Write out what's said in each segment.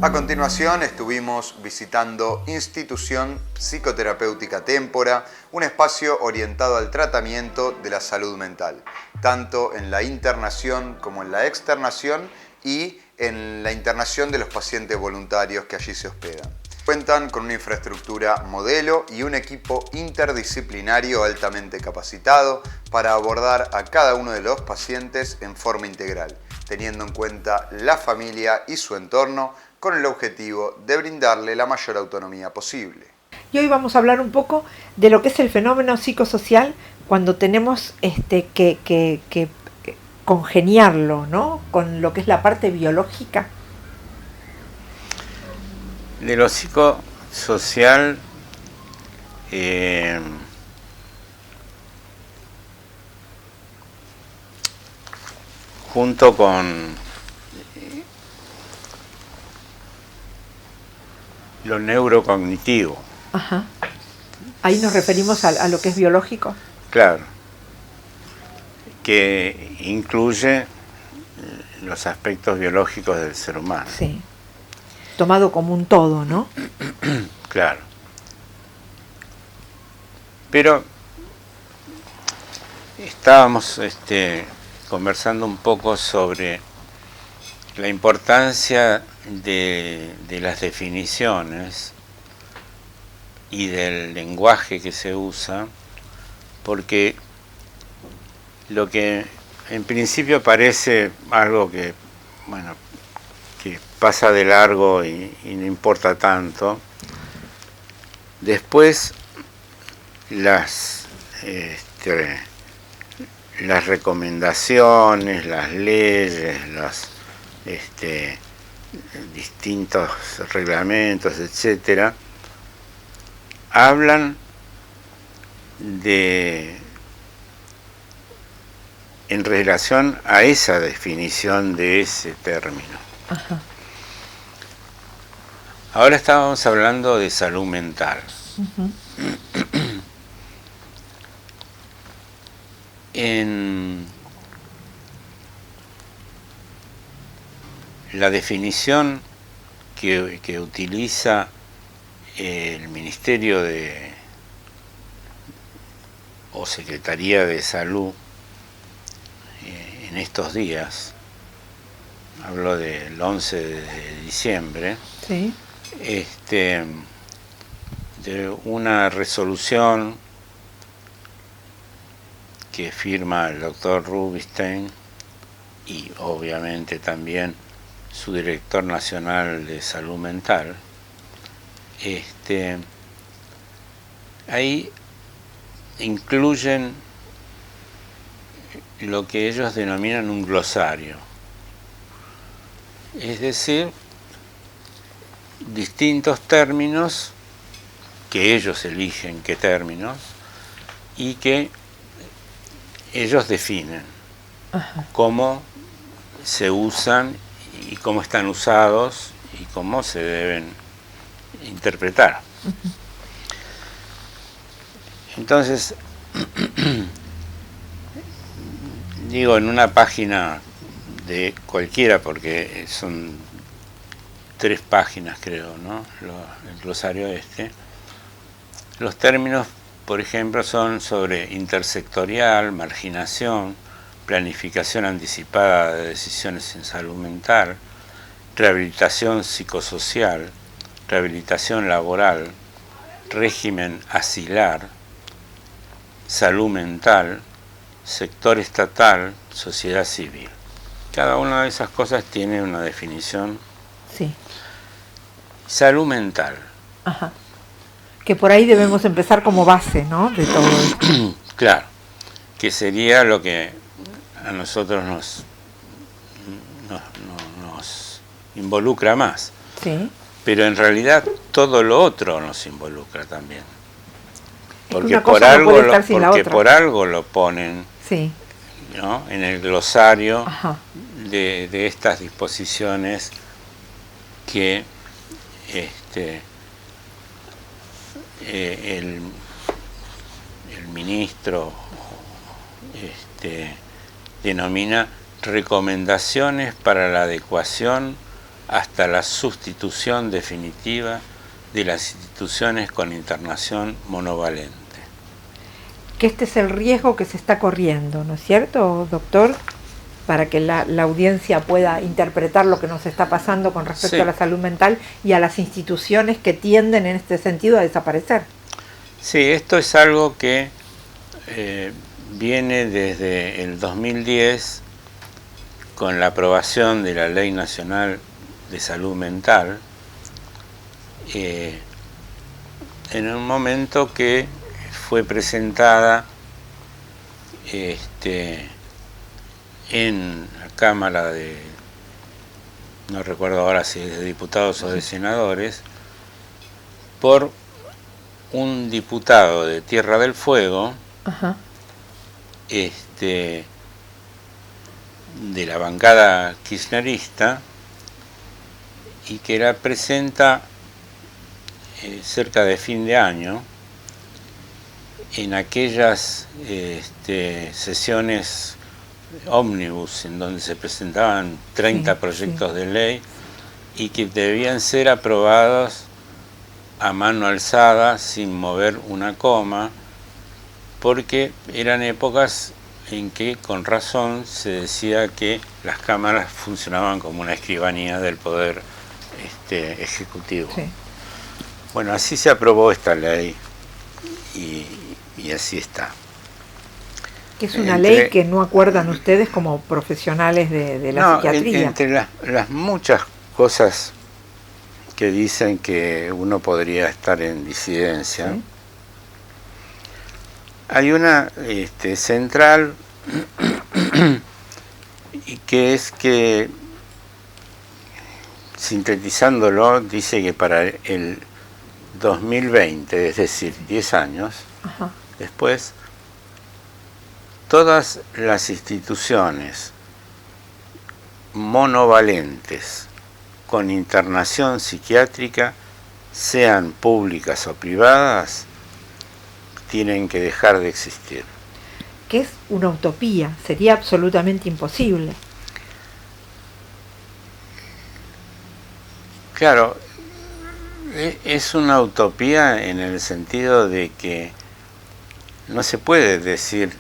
A continuación estuvimos visitando Institución Psicoterapéutica Témpora, un espacio orientado al tratamiento de la salud mental, tanto en la internación como en la externación y en la internación de los pacientes voluntarios que allí se hospedan. Cuentan con una infraestructura modelo y un equipo interdisciplinario altamente capacitado para abordar a cada uno de los pacientes en forma integral, teniendo en cuenta la familia y su entorno con el objetivo de brindarle la mayor autonomía posible. Y hoy vamos a hablar un poco de lo que es el fenómeno psicosocial cuando tenemos que congeniarlo, ¿no?, con lo que es la parte biológica. De lo psicosocial, junto con lo neurocognitivo. Ajá. Ahí nos referimos a lo que es biológico. Claro, que incluye los aspectos biológicos del ser humano. Sí. Tomado como un todo, ¿no? Claro. Pero estábamos conversando un poco sobre la importancia de las definiciones y del lenguaje que se usa, porque lo que en principio parece algo que, bueno, que pasa de largo y no importa tanto, después las recomendaciones, las leyes, los distintos reglamentos, etcétera, hablan en relación a esa definición de ese término. Ajá. Ahora estábamos hablando de salud mental. Uh-huh. En la definición que utiliza el Ministerio o Secretaría de Salud en estos días, hablo del 11 de diciembre, sí, de una resolución que firma el doctor Rubinstein y obviamente también su director nacional de salud mental. Ahí incluyen lo que ellos denominan un glosario, es decir, distintos términos que ellos eligen qué términos y que ellos definen. ajá, Cómo se usan y cómo están usados y cómo se deben interpretar. uh-huh. Entonces, digo, en una página de cualquiera, porque son 3 páginas creo, ¿no?, el glosario los términos, por ejemplo, son sobre intersectorial, marginación, planificación anticipada de decisiones en salud mental, rehabilitación psicosocial, rehabilitación laboral, régimen asilar, salud mental, sector estatal, sociedad civil. Cada una de esas cosas tiene una definición. Sí. Salud mental. Ajá. Que por ahí debemos empezar como base, ¿no?, de todo esto. Claro, que sería lo que a nosotros nos involucra más. Sí. Pero en realidad todo lo otro nos involucra también. Porque por algo lo ponen, sí, ¿no?, en el glosario. ajá, de estas disposiciones que el ministro denomina recomendaciones para la adecuación hasta la sustitución definitiva de las instituciones con internación monovalente. Que este es el riesgo que se está corriendo, ¿no es cierto, doctor? Para que la audiencia pueda interpretar lo que nos está pasando con respecto a la salud mental y a las instituciones que tienden en este sentido a desaparecer. Sí, esto es algo que viene desde el 2010 con la aprobación de la Ley Nacional de Salud Mental, en un momento que fue presentada en la Cámara de, no recuerdo ahora si es de diputados o de senadores, por un diputado de Tierra del Fuego, Ajá. De la bancada kirchnerista, y que la presenta cerca de fin de año, en aquellas sesiones ómnibus en donde se presentaban 30 proyectos de ley y que debían ser aprobados a mano alzada, sin mover una coma, porque eran épocas en que con razón se decía que las cámaras funcionaban como una escribanía del poder ejecutivo. Sí. Bueno, así se aprobó esta ley y así está. Que es una ley que no acuerdan ustedes como profesionales de la psiquiatría. Entre las muchas cosas que dicen que uno podría estar en disidencia, ¿sí? Hay una central y que es que, sintetizándolo, dice que para el 2020, es decir, 10 años Ajá. después, todas las instituciones monovalentes con internación psiquiátrica, sean públicas o privadas, tienen que dejar de existir. Que es una utopía, sería absolutamente imposible. Claro, es una utopía en el sentido de que no se puede decir,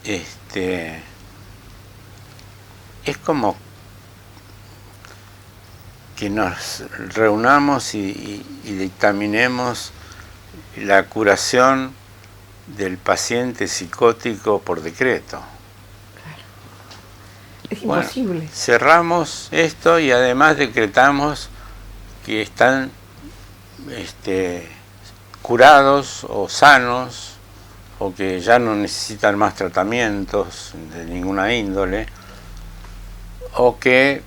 es como que nos reunamos y dictaminemos la curación del paciente psicótico por decreto. Claro. Es imposible. Bueno, cerramos esto y además decretamos que están curados o sanos, o que ya no necesitan más tratamientos de ninguna índole, o que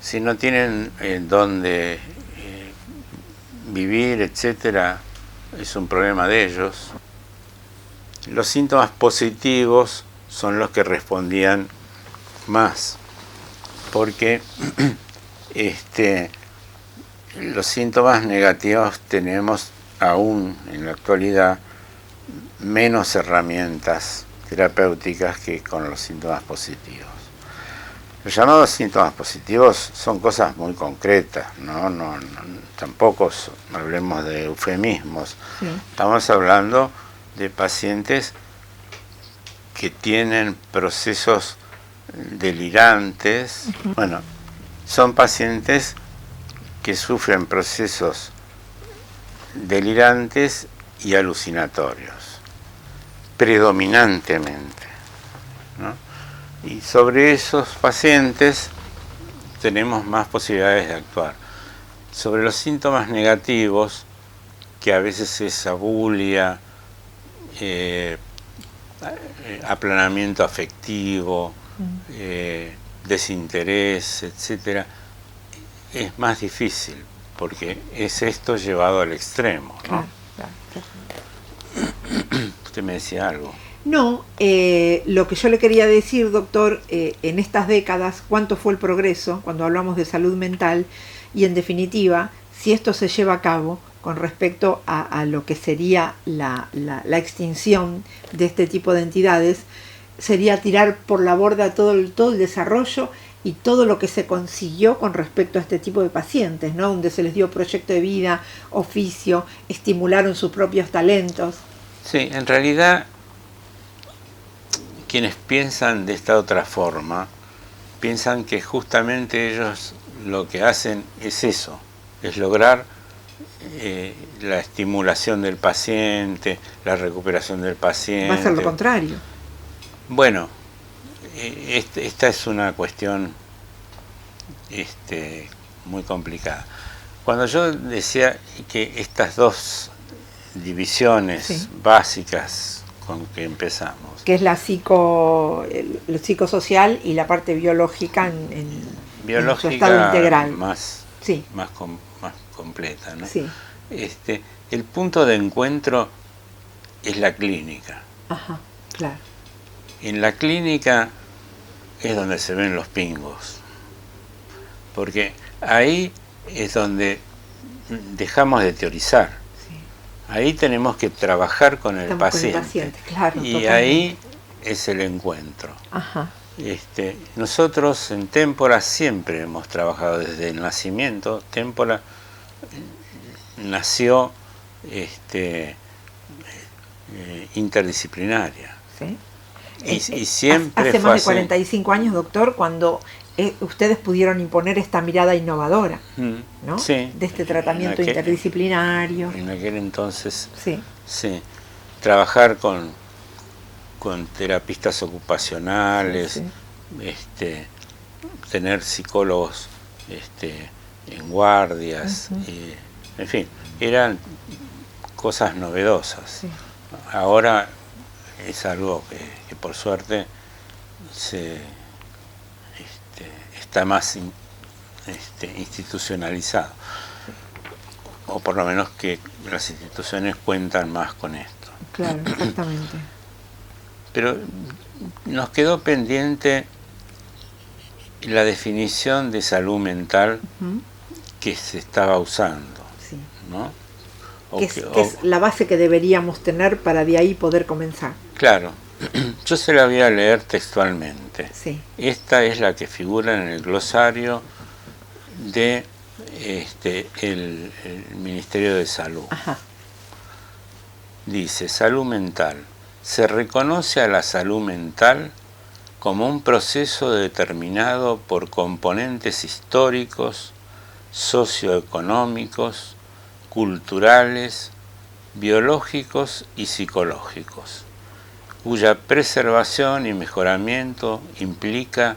si no tienen dónde vivir, etcétera, es un problema de ellos. Los síntomas positivos son los que respondían más, porque los síntomas negativos tenemos aún en la actualidad menos herramientas terapéuticas que con los síntomas positivos. Los llamados síntomas positivos son cosas muy concretas, no tampoco hablemos de eufemismos. Sí. Estamos hablando de pacientes que tienen procesos delirantes. Uh-huh. Bueno, son pacientes que sufren procesos delirantes y alucinatorios, predominantemente, ¿no? Y sobre esos pacientes tenemos más posibilidades de actuar. Sobre los síntomas negativos, que a veces es abulia, aplanamiento afectivo, desinterés, etcétera, es más difícil, porque es esto llevado al extremo, ¿no? Usted me decía algo. No, lo que yo le quería decir, doctor, en estas décadas, ¿cuánto fue el progreso cuando hablamos de salud mental? Y en definitiva, si esto se lleva a cabo con respecto a lo que sería la extinción de este tipo de entidades, sería tirar por la borda todo el desarrollo y todo lo que se consiguió con respecto a este tipo de pacientes, ¿no? Donde se les dio proyecto de vida, oficio, estimularon sus propios talentos. Sí, en realidad quienes piensan de esta otra forma, piensan que justamente ellos lo que hacen es eso, es lograr la estimulación del paciente, la recuperación del paciente. Va a ser lo contrario. Bueno, esta es una cuestión muy complicada. Cuando yo decía que estas dos divisiones básicas con que empezamos, que es la el psicosocial y la parte biológica en su estado integral, más completa, ¿no? Sí. El punto de encuentro es la clínica. Ajá, claro. En la clínica es donde se ven los pingos, porque ahí es donde dejamos de teorizar. Sí. Ahí tenemos que trabajar con el paciente. Claro, y totalmente. ahí es el encuentro. Ajá. Nosotros en Témpora siempre hemos trabajado desde el nacimiento. Témpora nació interdisciplinaria. ¿Sí? Y siempre hace fue más de así. 45 años, doctor, cuando ustedes pudieron imponer esta mirada innovadora, ¿no? Sí, de este tratamiento interdisciplinario. En aquel entonces, sí. Trabajar con terapistas ocupacionales, tener psicólogos en guardias, en fin, eran cosas novedosas. Sí. Ahora es algo que por suerte está más institucionalizado, o por lo menos que las instituciones cuentan más con esto. Claro, exactamente. Pero nos quedó pendiente la definición de salud mental que se estaba usando, sí. ¿no? Que es la base que deberíamos tener para de ahí poder comenzar. Claro, yo se la voy a leer textualmente. Sí. Esta es la que figura en el glosario de el Ministerio de Salud. Ajá. Dice: salud mental. Se reconoce a la salud mental como un proceso determinado por componentes históricos, socioeconómicos, culturales, biológicos y psicológicos, cuya preservación y mejoramiento implica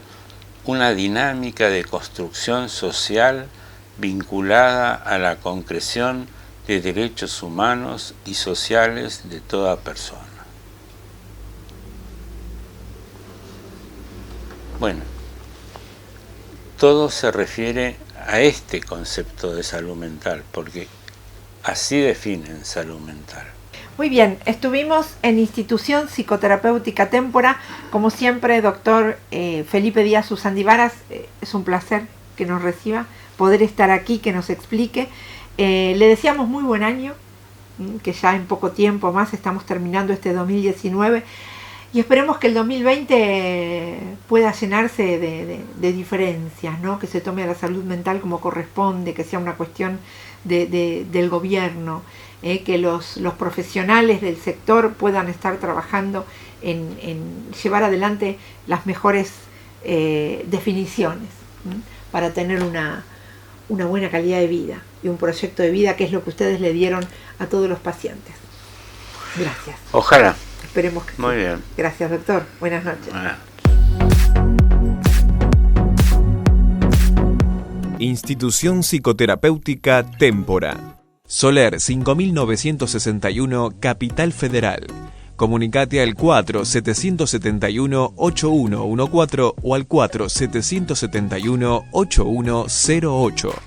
una dinámica de construcción social vinculada a la concreción de derechos humanos y sociales de toda persona. Bueno, todo se refiere a este concepto de salud mental, porque así definen salud mental. Muy bien, estuvimos en Institución Psicoterapéutica Témpora. Como siempre, doctor Felipe Díaz Usandivaras, es un placer que nos reciba, poder estar aquí, que nos explique. Le deseamos muy buen año, que ya en poco tiempo más estamos terminando este 2019 y esperemos que el 2020 pueda llenarse de diferencias, ¿no? Que se tome a la salud mental como corresponde, que sea una cuestión del gobierno, que los profesionales del sector puedan estar trabajando en llevar adelante las mejores definiciones, para tener una buena calidad de vida y un proyecto de vida que es lo que ustedes le dieron a todos los pacientes. Gracias. Ojalá. Esperemos que Muy sí. bien. Gracias, doctor. Buenas noches. Institución Psicoterapéutica Témpora. Soler 5961, Capital Federal. Comunicate al 4771-8114 o al 4771-8108.